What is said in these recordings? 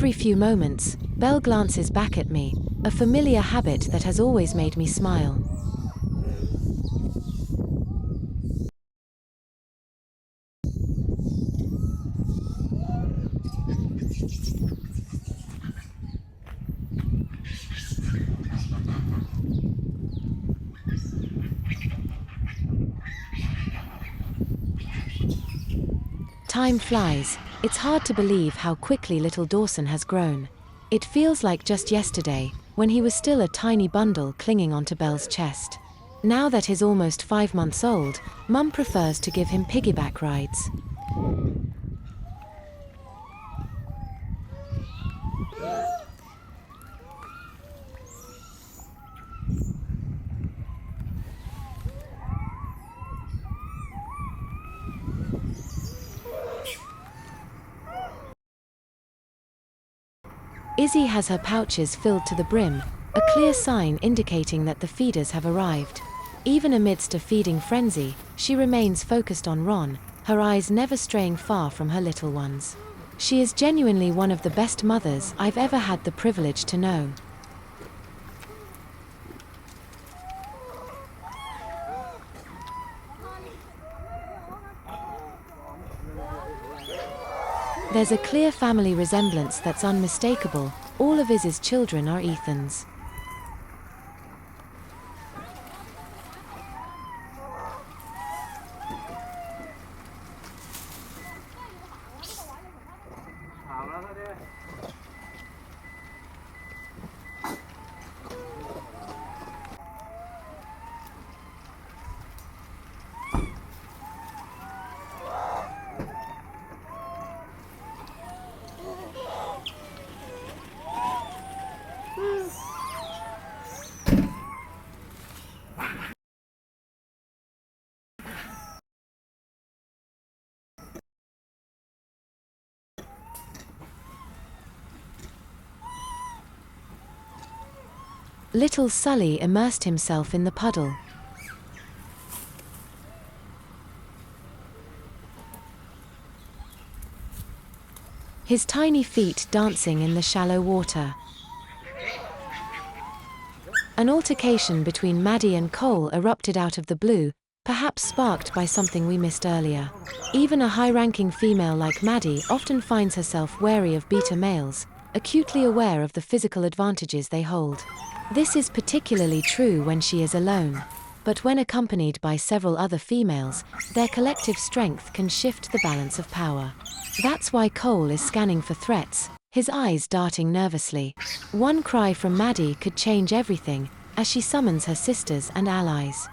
Every few moments, Belle glances back at me, a familiar habit that has always made me smile. Time flies. It's hard to believe how quickly little Dawson has grown. It feels like just yesterday, when he was still a tiny bundle clinging onto Belle's chest. Now that he's almost 5 months old, Mum prefers to give him piggyback rides. Izzy has her pouches filled to the brim, a clear sign indicating that the feeders have arrived. Even amidst a feeding frenzy, she remains focused on Ron, her eyes never straying far from her little ones. She is genuinely one of the best mothers I've ever had the privilege to know. There's a clear family resemblance that's unmistakable. All of Izzy's children are Ethan's. Little Sully immersed himself in the puddle. His tiny feet dancing in the shallow water. An altercation between Maddie and Cole erupted out of the blue, perhaps sparked by something we missed earlier. Even a high-ranking female like Maddie often finds herself wary of beta males, acutely aware of the physical advantages they hold. This is particularly true when she is alone. But when accompanied by several other females, their collective strength can shift the balance of power. That's why Cole is scanning for threats, his eyes darting nervously. One cry from Maddie could change everything, as she summons her sisters and allies.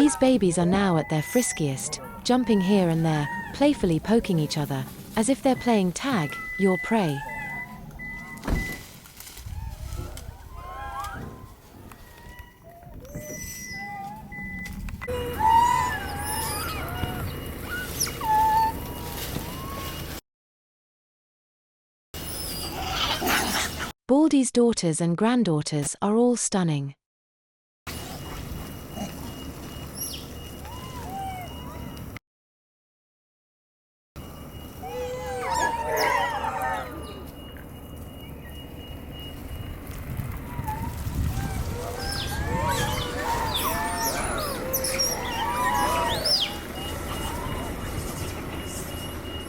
These babies are now at their friskiest, jumping here and there, playfully poking each other, as if they're playing tag, your prey. Baldy's daughters and granddaughters are all stunning.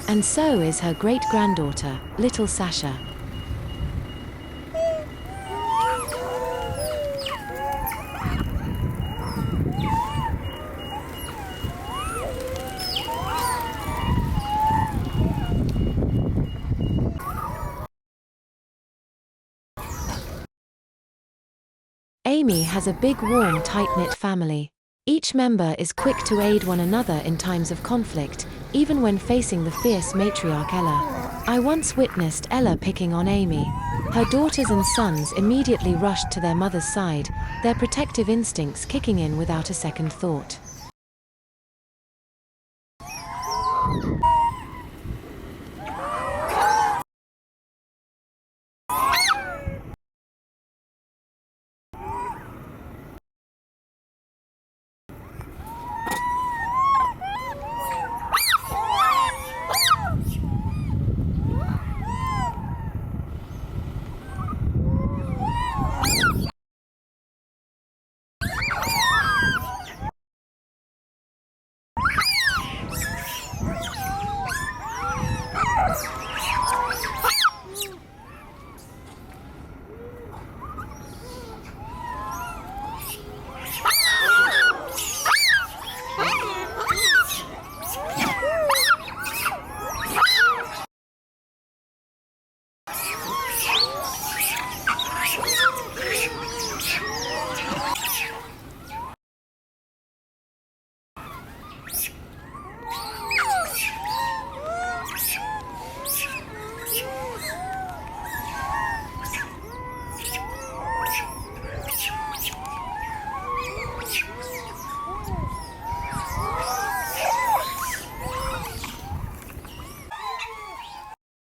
And so is her great-granddaughter, little Sasha. Amy has a big, warm, tight-knit family. Each member is quick to aid one another in times of conflict, even when facing the fierce matriarch Ella. I once witnessed Ella picking on Amy. Her daughters and sons immediately rushed to their mother's side, their protective instincts kicking in without a second thought.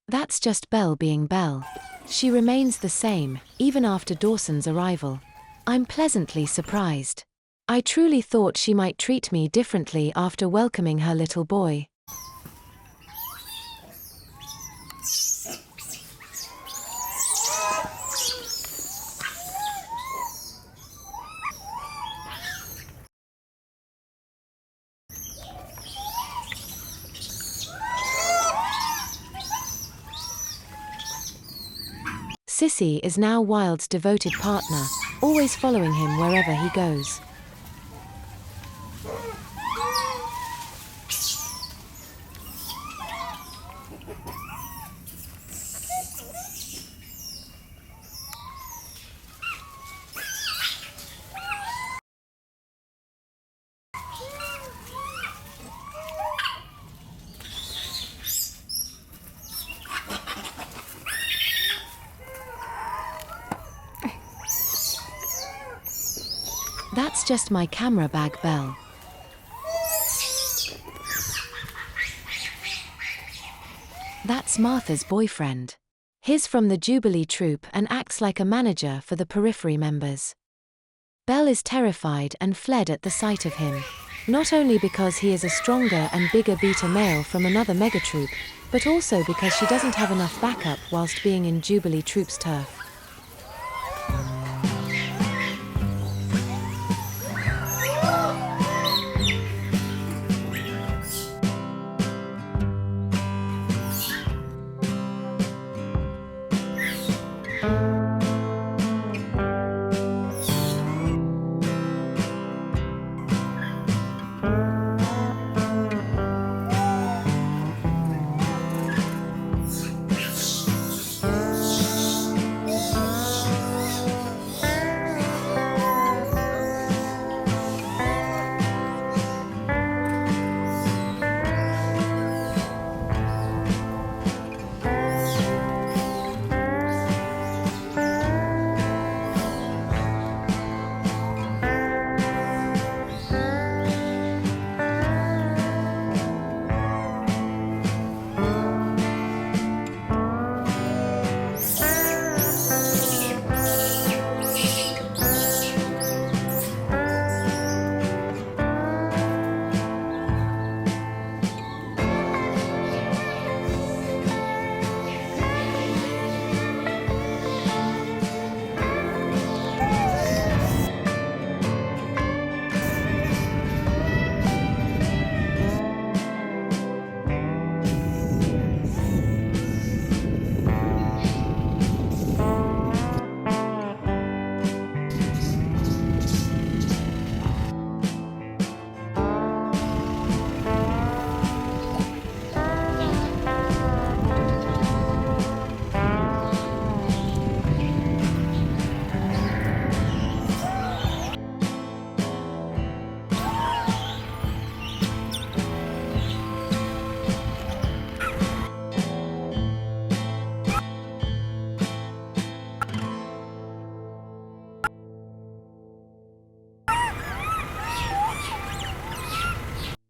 That's just Belle being Belle. She remains the same, even after Dawson's arrival. I'm pleasantly surprised. I truly thought she might treat me differently after welcoming her little boy. Sissy is now Wild's devoted partner, always following him wherever he goes. That's just my camera bag, Belle. That's Martha's boyfriend. He's from the Jubilee troupe and acts like a manager for the Periphery members. Belle is terrified and fled at the sight of him. Not only because he is a stronger and bigger beta male from another mega troupe, but also because she doesn't have enough backup whilst being in Jubilee troupe's turf.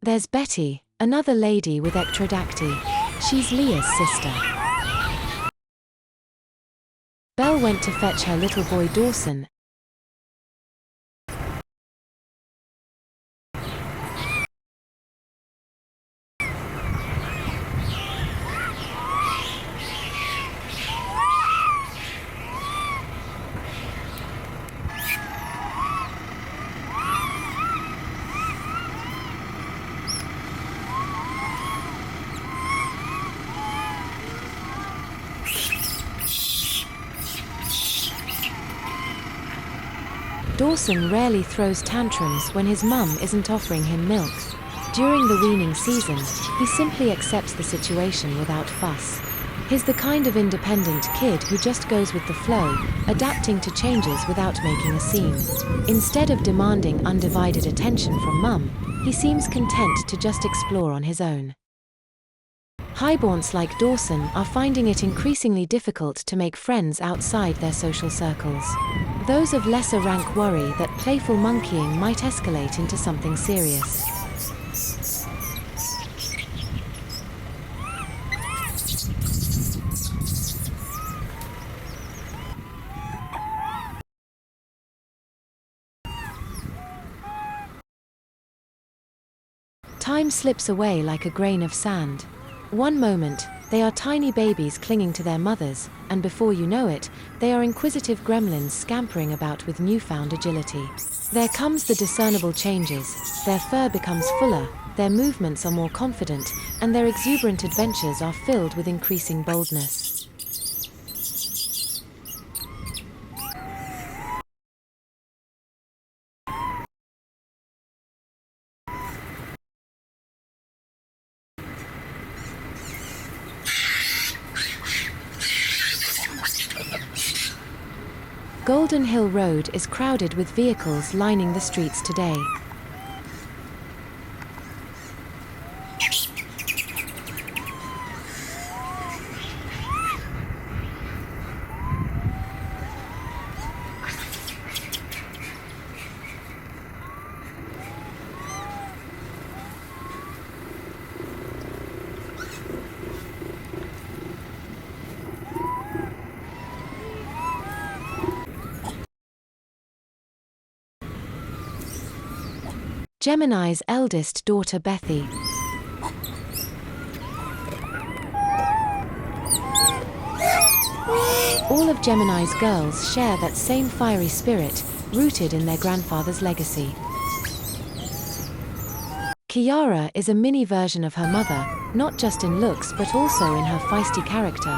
There's Betty, another lady with ectrodacty. She's Leah's sister. Belle went to fetch her little boy Dawson. Dawson rarely throws tantrums when his mum isn't offering him milk. During the weaning season, he simply accepts the situation without fuss. He's the kind of independent kid who just goes with the flow, adapting to changes without making a scene. Instead of demanding undivided attention from mum, he seems content to just explore on his own. Highborns like Dawson are finding it increasingly difficult to make friends outside their social circles. Those of lesser rank worry that playful monkeying might escalate into something serious. Time slips away like a grain of sand. One moment, they are tiny babies clinging to their mothers, and before you know it, they are inquisitive gremlins scampering about with newfound agility. There comes the discernible changes. Their fur becomes fuller, their movements are more confident, and their exuberant adventures are filled with increasing boldness. Golden Hill Road is crowded with vehicles lining the streets today. Gemini's eldest daughter Bethy. All of Gemini's girls share that same fiery spirit, rooted in their grandfather's legacy. Kiara is a mini version of her mother, not just in looks but also in her feisty character.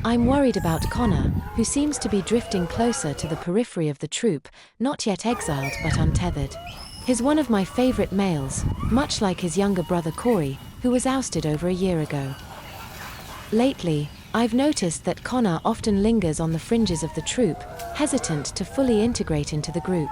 I'm worried about Connor, who seems to be drifting closer to the periphery of the troop, not yet exiled but untethered. He's one of my favorite males, much like his younger brother Corey, who was ousted over a year ago. Lately, I've noticed that Connor often lingers on the fringes of the troop, hesitant to fully integrate into the group.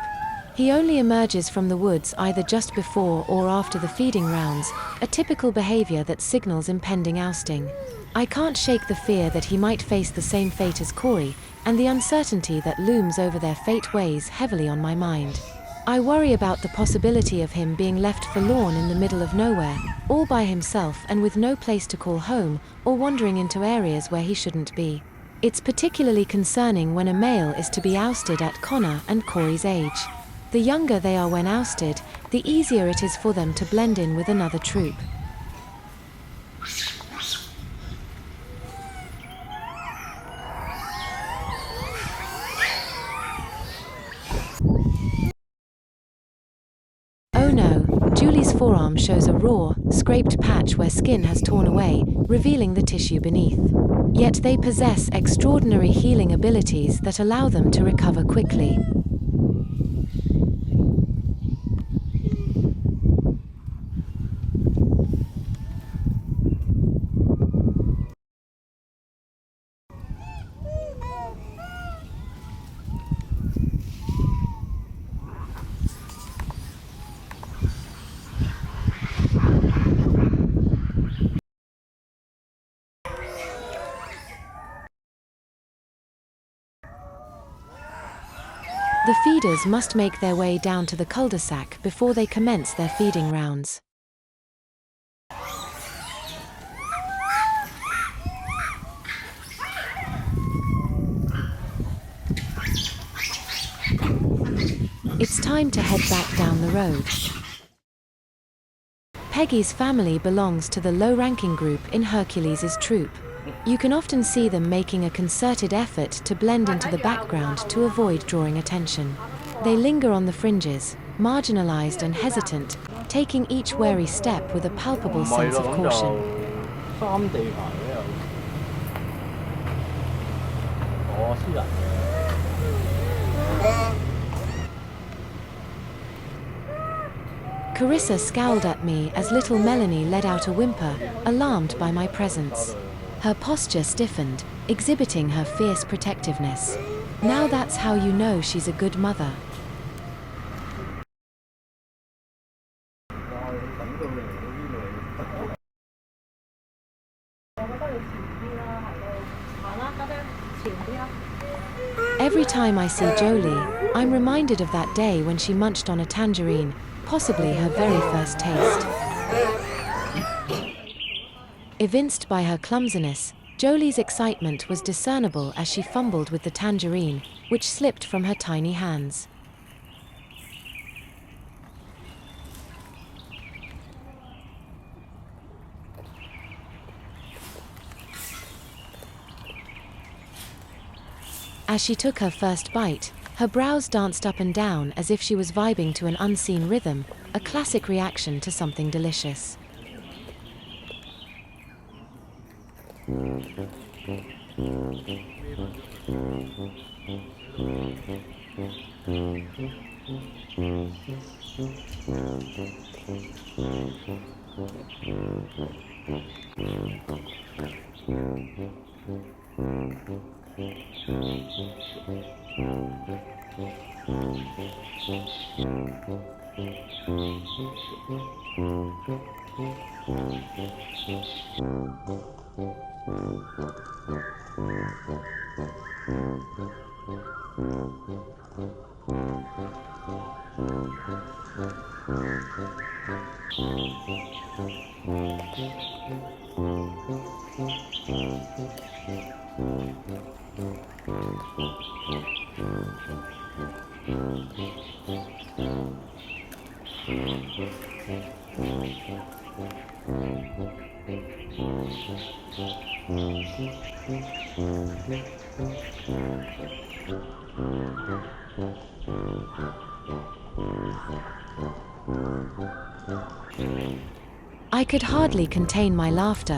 He only emerges from the woods either just before or after the feeding rounds, a typical behavior that signals impending ousting. I can't shake the fear that he might face the same fate as Corey, and the uncertainty that looms over their fate weighs heavily on my mind. I worry about the possibility of him being left forlorn in the middle of nowhere, all by himself and with no place to call home, or wandering into areas where he shouldn't be. It's particularly concerning when a male is to be ousted at Connor and Corey's age. The younger they are when ousted, the easier it is for them to blend in with another troop. Oh no, Julie's forearm shows a raw, scraped patch where skin has torn away, revealing the tissue beneath. Yet they possess extraordinary healing abilities that allow them to recover quickly. The feeders must make their way down to the cul-de-sac before they commence their feeding rounds. It's time to head back down the road. Peggy's family belongs to the low-ranking group in Hercules' troop. You can often see them making a concerted effort to blend into the background to avoid drawing attention. They linger on the fringes, marginalized and hesitant, taking each wary step with a palpable sense of caution. Carissa scowled at me as little Melanie let out a whimper, alarmed by my presence. Her posture stiffened, exhibiting her fierce protectiveness. Now that's how you know she's a good mother. Every time I see Jolie, I'm reminded of that day when she munched on a tangerine, possibly her very first taste. Evinced by her clumsiness, Jolie's excitement was discernible as she fumbled with the tangerine, which slipped from her tiny hands. As she took her first bite, her brows danced up and down as if she was vibing to an unseen rhythm, a classic reaction to something delicious. I could hardly contain my laughter.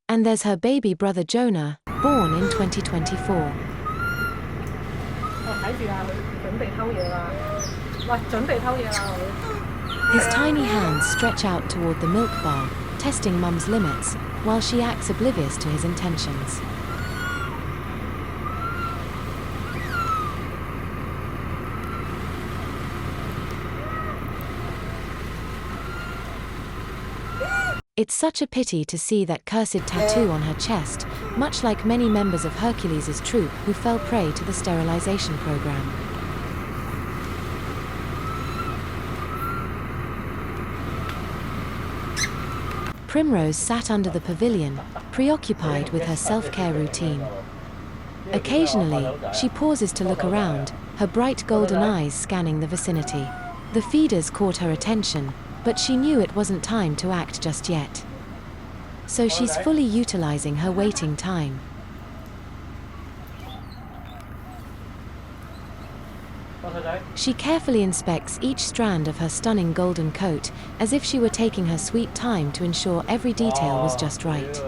And there's her baby brother Jonah, born in 2024. His tiny hands stretch out toward the milk bar, testing Mum's limits, while she acts oblivious to his intentions. It's such a pity to see that cursed tattoo on her chest, much like many members of Hercules' troop who fell prey to the sterilization program. Primrose sat under the pavilion, preoccupied with her self-care routine. Occasionally, she pauses to look around, her bright golden eyes scanning the vicinity. The feeders caught her attention, but she knew it wasn't time to act just yet. So she's fully utilizing her waiting time. She carefully inspects each strand of her stunning golden coat, as if she were taking her sweet time to ensure every detail was just right.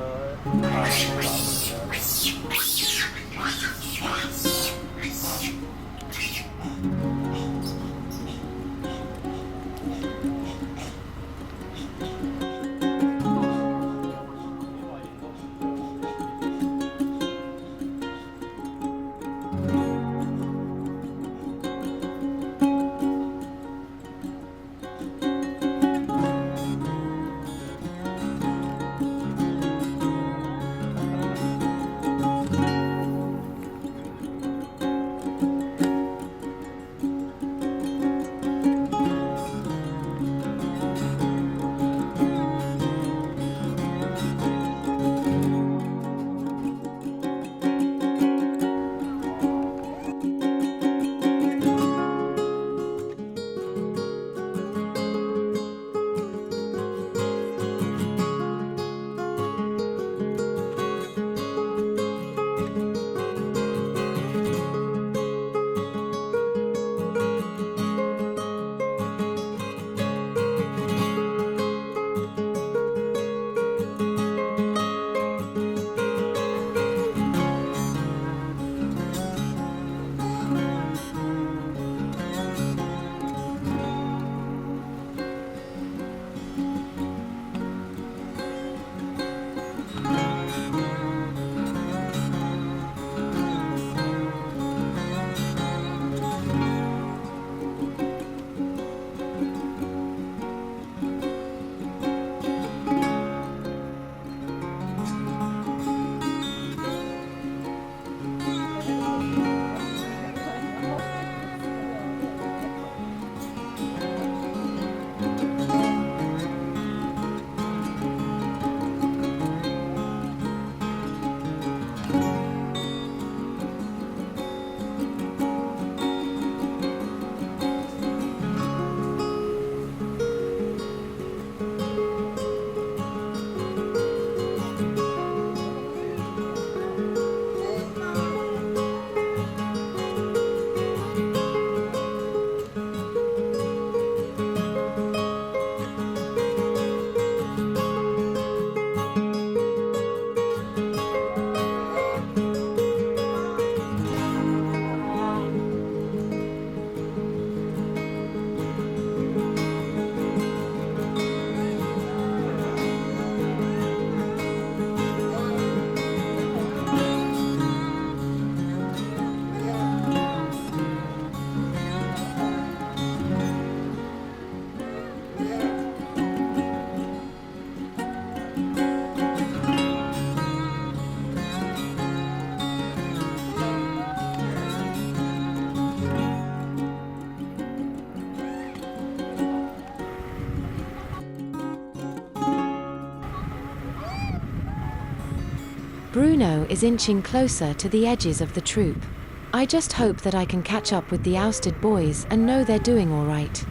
Bruno is inching closer to the edges of the troop. I just hope that I can catch up with the ousted boys and know they're doing all right.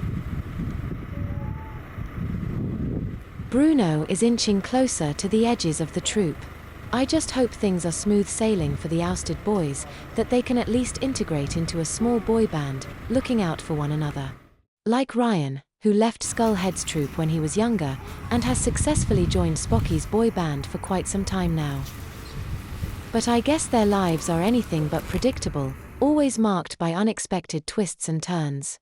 Bruno is inching closer to the edges of the troop. I just hope things are smooth sailing for the ousted boys, that they can at least integrate into a small boy band, looking out for one another. Like Ryan, who left Skullhead's troop when he was younger, and has successfully joined Spocky's boy band for quite some time now. But I guess their lives are anything but predictable, always marked by unexpected twists and turns.